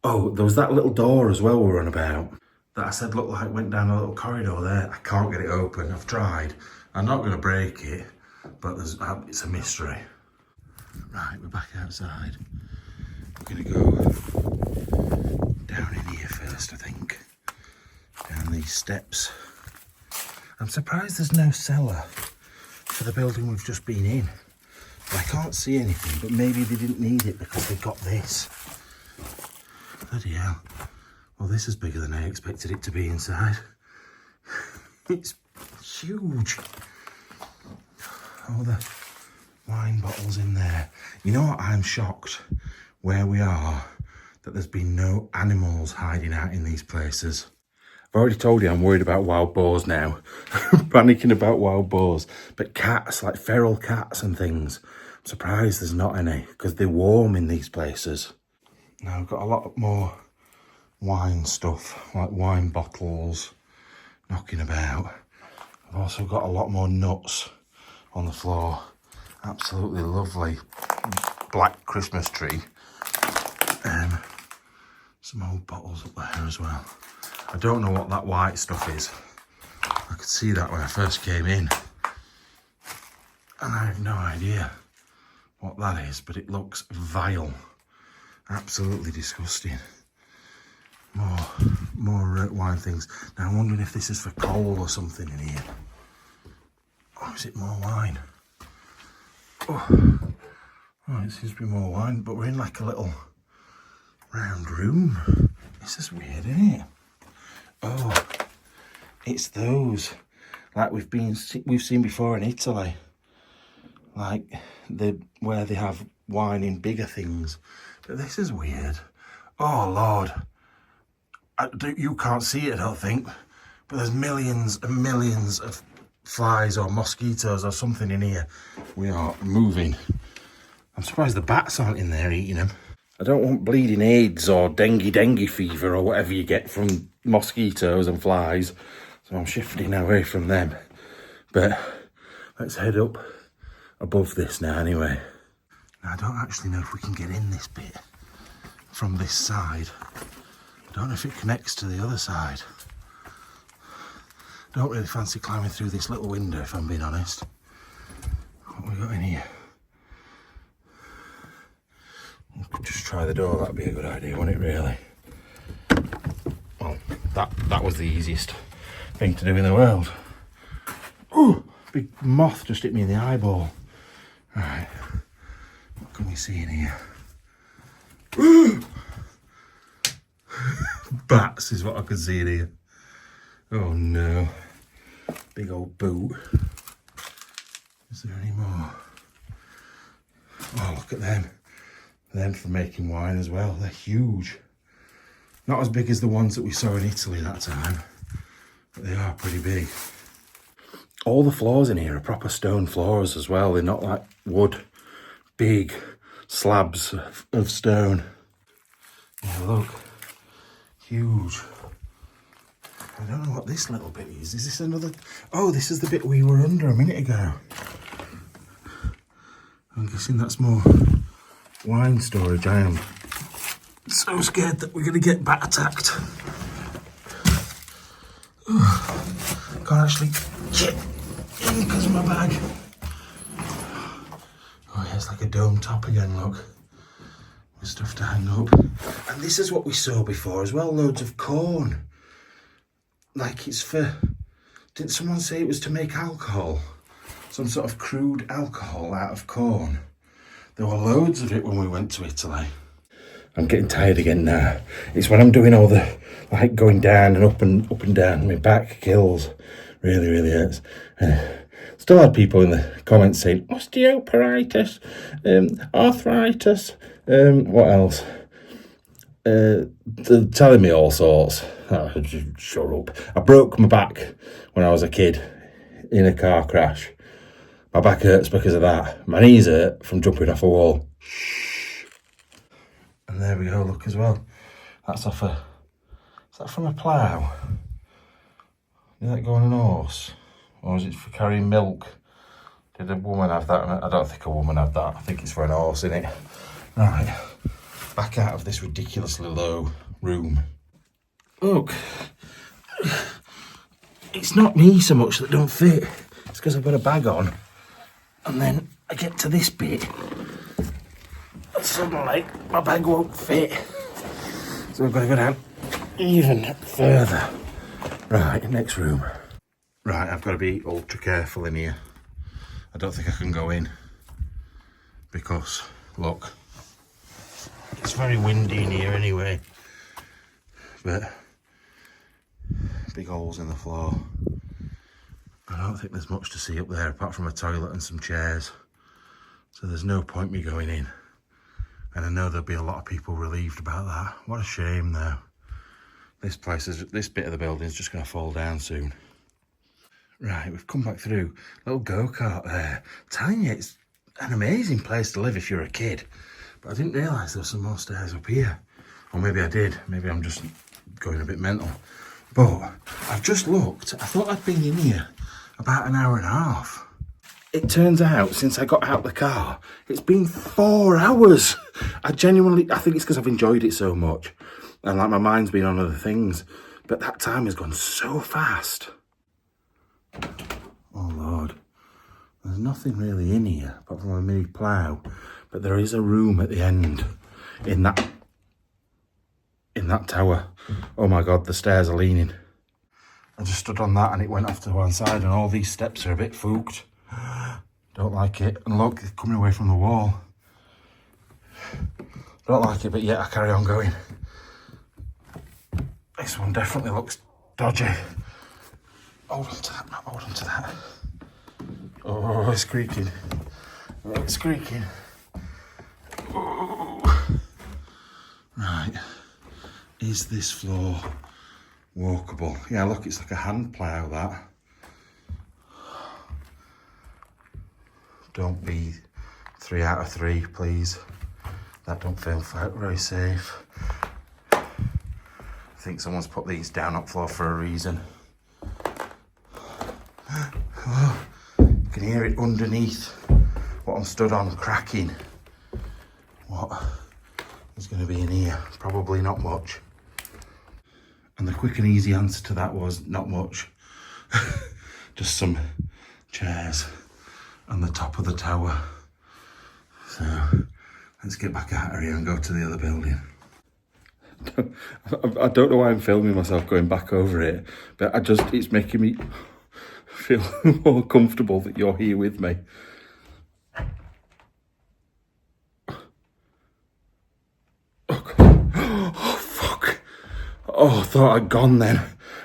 oh, there was that little door as well we were on about that I said looked like went down a little corridor there. I can't get it open. I've tried. I'm not going to break it, but it's a mystery. Right, we're back outside. We're going to go down in here first, I think. Down these steps. I'm surprised there's no cellar for the building we've just been in. I can't see anything, but maybe they didn't need it because they got this. Bloody hell. Well, this is bigger than I expected it to be inside. It's huge. All the wine bottles in there. You know what? I'm shocked where we are that there's been no animals hiding out in these places. I've already told you I'm worried about wild boars now. Panicking about wild boars. But cats, like feral cats and things, I'm surprised there's not any because they're warm in these places. Now I've got a lot more wine stuff, like wine bottles knocking about. I've also got a lot more nuts on the floor. Absolutely lovely black Christmas tree. Some old bottles up there as well. I don't know what that white stuff is. I could see that when I first came in. And I have no idea what that is, but it looks vile. Absolutely disgusting. More wine things. Now I'm wondering if this is for coal or something in here. Or is it more wine? Oh, it seems to be more wine, but we're in like a little round room. This is weird, isn't it? Oh, It's those, like we've seen before in Italy, like where they have wine in bigger things. But this is weird. Oh Lord, you can't see it, I don't think, but there's millions and millions of flies or mosquitoes or something in here. We are moving. I'm surprised the bats aren't in there eating them. I don't want bleeding AIDS or dengue fever or whatever you get from mosquitoes and flies, so I'm shifting away from them. But let's head up above this now anyway. Now, I don't actually know if we can get in this bit from this side. I don't know if it connects to the other side. Don't really fancy climbing through this little window, if I'm being honest. What have we got in here? We could just try the door. That'd be a good idea, wouldn't it, really? Well, that was the easiest thing to do in the world. Ooh, big moth just hit me in the eyeball. Right, what can we see in here? Ooh! Bats is what I can see in here. Oh no. Big old boot. Is there any more? Oh, look at them. Them for making wine as well. They're huge. Not as big as the ones that we saw in Italy that time, but they are pretty big. All the floors in here are proper stone floors as well. They're not like wood. Big slabs of stone. Yeah, look. Huge. I don't know what this little bit is. Is this another? Oh, this is the bit we were under a minute ago. I'm guessing that's more wine storage. I am so scared that we're going to get bat attacked. Can't actually get in because of my bag. Oh yeah, it's like a dome top again, look. With stuff to hang up. And this is what we saw before as well, loads of corn. Like it's for, didn't someone say it was to make alcohol? Some sort of crude alcohol out of corn. There were loads of it when we went to Italy. I'm getting tired again now. It's when I'm doing all the, like going down and up and down, my back kills. Really, really hurts. Still had people in the comments saying, osteoporosis, arthritis, what else? They're telling me all sorts. Oh, just shut up. I broke my back when I was a kid in a car crash. My back hurts because of that. My knees hurt from jumping off a wall. And there we go, look as well. That's off a, is that from a plough? Did that go on an horse? Or is it for carrying milk? Did a woman have that? I don't think a woman had that. I think it's for an horse, isn't it? Right, back out of this ridiculously low room. Look, it's not me so much that don't fit. It's because I've got a bag on. And then I get to this bit. And suddenly my bag won't fit. So I've got to go down even further. Right, next room. Right, I've got to be ultra careful in here. I don't think I can go in. Because, look, it's very windy in here anyway. But big holes in the floor. I don't think there's much to see up there apart from a toilet and some chairs. So there's no point me going in. And I know there'll be a lot of people relieved about that. What a shame though. This bit of the building is just going to fall down soon. Right, we've come back through. Little go-kart there. I'm telling you, it's an amazing place to live if you're a kid. But I didn't realise there were some more stairs up here. Or maybe I did. Maybe I'm just going a bit mental. But I've just looked. I thought I'd been in here about an hour and a half. It turns out, since I got out the car, it's been 4 hours. I think it's because I've enjoyed it so much. And like my mind's been on other things. But that time has gone so fast. Oh Lord. There's nothing really in here apart from a mini plough. But there is a room at the end in that tower. Oh my God, the stairs are leaning. I just stood on that and it went off to one side and all these steps are a bit fooked. Don't like it. And look, it's coming away from the wall. Don't like it, but yet I carry on going. This one definitely looks dodgy. Hold on to that, Matt, hold on to that. Oh, it's creaking. Oh, it's creaking. Oh. Right. Is this floor walkable? Yeah, look, it's like a hand plough, that. Don't be 3 out of 3, please. That don't feel very safe. I think someone's put these down up floor for a reason. Oh, you can hear it underneath what I'm stood on cracking. What is going to be in here? Probably not much. And the quick and easy answer to that was not much. Just some chairs on the top of the tower. So let's get back out of here and go to the other building. I don't know why I'm filming myself going back over it, but it's making me feel more comfortable that you're here with me. Oh, God. Oh, fuck. Oh, I thought I'd gone then.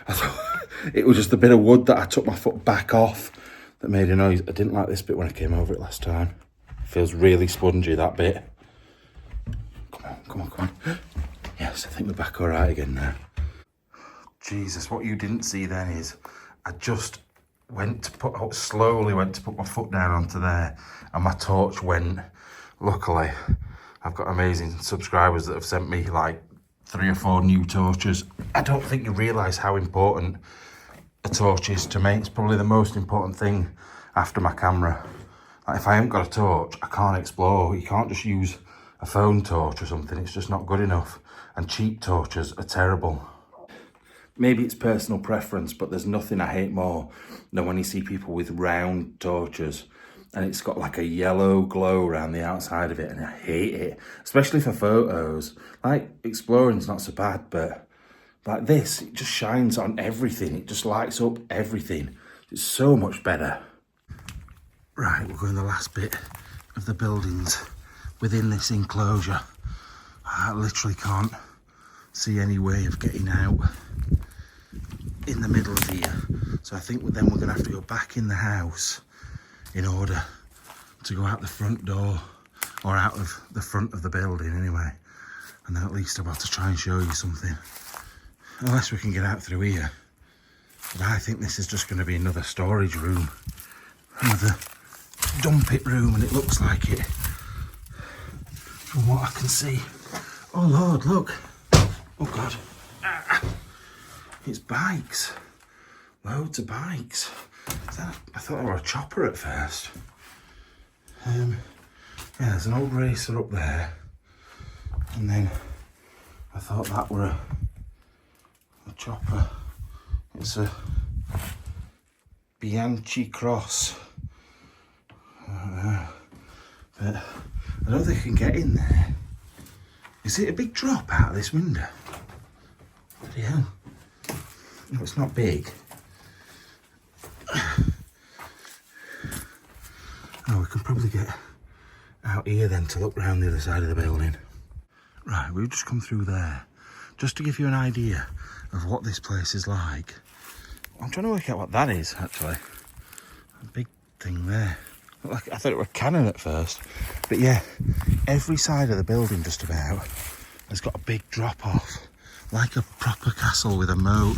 I thought it was just a bit of wood that I took my foot back off that made a noise. I didn't like this bit when I came over it last time. It feels really spongy, that bit. Come on. Yes, I think we're back all right again now. Jesus, what you didn't see then is I just slowly went to put my foot down onto there and my torch went. Luckily, I've got amazing subscribers that have sent me like 3 or 4 new torches. I don't think you realise how important a torch is to me. It's probably the most important thing after my camera. Like if I haven't got a torch, I can't explore. You can't just use a phone torch or something. It's just not good enough. And cheap torches are terrible. Maybe it's personal preference, but there's nothing I hate more than when you see people with round torches and it's got like a yellow glow around the outside of it, and I hate it, especially for photos. Like exploring's not so bad, but like this, it just shines on everything. It just lights up everything. It's so much better. Right, we're going the last bit of the buildings within this enclosure. I literally can't see any way of getting out in the middle of here. So I think then we're gonna have to go back in the house in order to go out the front door, or out of the front of the building anyway. And then at least I'm about to try and show you something. Unless we can get out through here. But I think this is just gonna be another storage room. Another dump it room, and it looks like it from what I can see. Oh Lord, look. Oh God. It's bikes. Loads of bikes. I thought they were a chopper at first. Yeah, there's an old racer up there. And then I thought that were a chopper. It's a Bianchi Cross. But I don't think I can get in there. Is it a big drop out of this window? Bloody hell. No, it's not big. Oh, we can probably get out here then to look round the other side of the building. Right, we've just come through there. Just to give you an idea of what this place is like. I'm trying to work out what that is, actually. A big thing there. Like, I thought it were a cannon at first. But yeah, every side of the building just about has got a big drop off. Like a proper castle with a moat.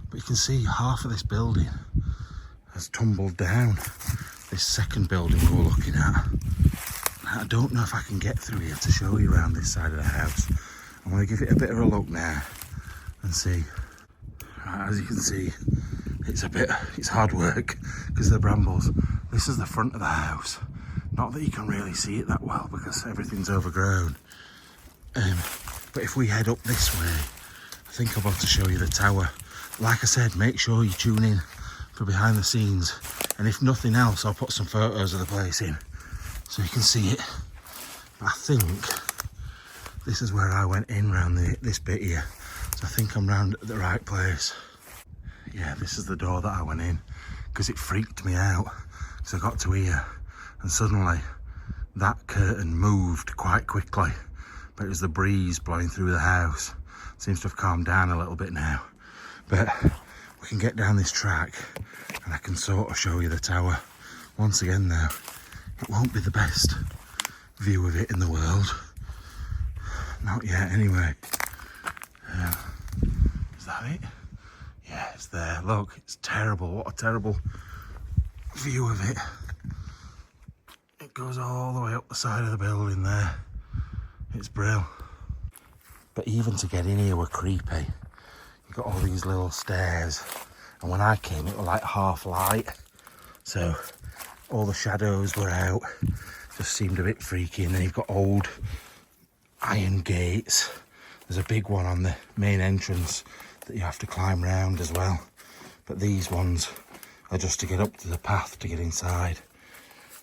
But you can see half of this building has tumbled down. This second building we're looking at. I don't know if I can get through here to show you around this side of the house. I'm going to give it a bit of a look now and see. Right, as you can see, it's hard work because of the brambles. This is the front of the house. Not that you can really see it that well because everything's overgrown. But if we head up this way, I think I'm about to show you the tower. Like I said, make sure you tune in for behind the scenes. And if nothing else, I'll put some photos of the place in so you can see it. But I think this is where I went in round this bit here. So I think I'm round at the right place. Yeah, this is the door that I went in because it freaked me out. So I got to here and suddenly that curtain moved quite quickly. But it was the breeze blowing through the house. It seems to have calmed down a little bit now. But we can get down this track and I can sort of show you the tower. Once again though, it won't be the best view of it in the world. Not yet anyway. Is that it? Yeah, it's there. Look, it's terrible. What a terrible view of it. It goes all the way up the side of the building there. It's brilliant. But even to get in here were creepy. You've got all these little stairs. And when I came, it was like half light. So all the shadows were out. Just seemed a bit freaky. And then you've got old iron gates. There's a big one on the main entrance that you have to climb round as well. But these ones are just to get up to the path to get inside.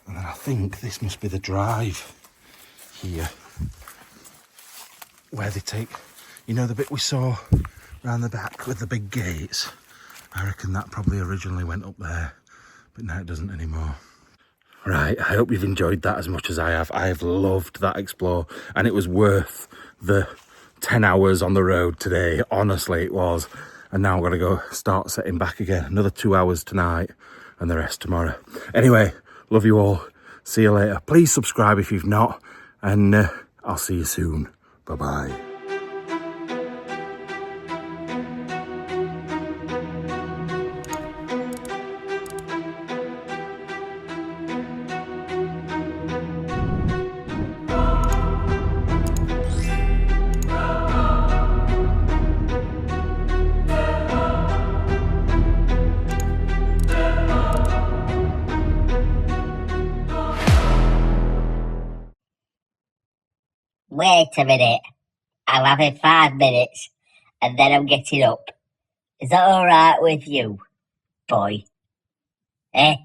And then I think this must be the drive here, where they take, you know, the bit we saw round the back with the big gates. I reckon that probably originally went up there, but now it doesn't anymore. Right, I hope you've enjoyed that as much as I have. I have loved that explore, and it was worth the 10 hours on the road today. Honestly, it was. And now I'm going to go start setting back again. Another 2 hours tonight and the rest tomorrow. Anyway, love you all. See you later. Please subscribe if you've not, and I'll see you soon. Bye-bye. Wait a minute. I'll have it 5 minutes and then I'm getting up. Is that alright with you, boy? Eh?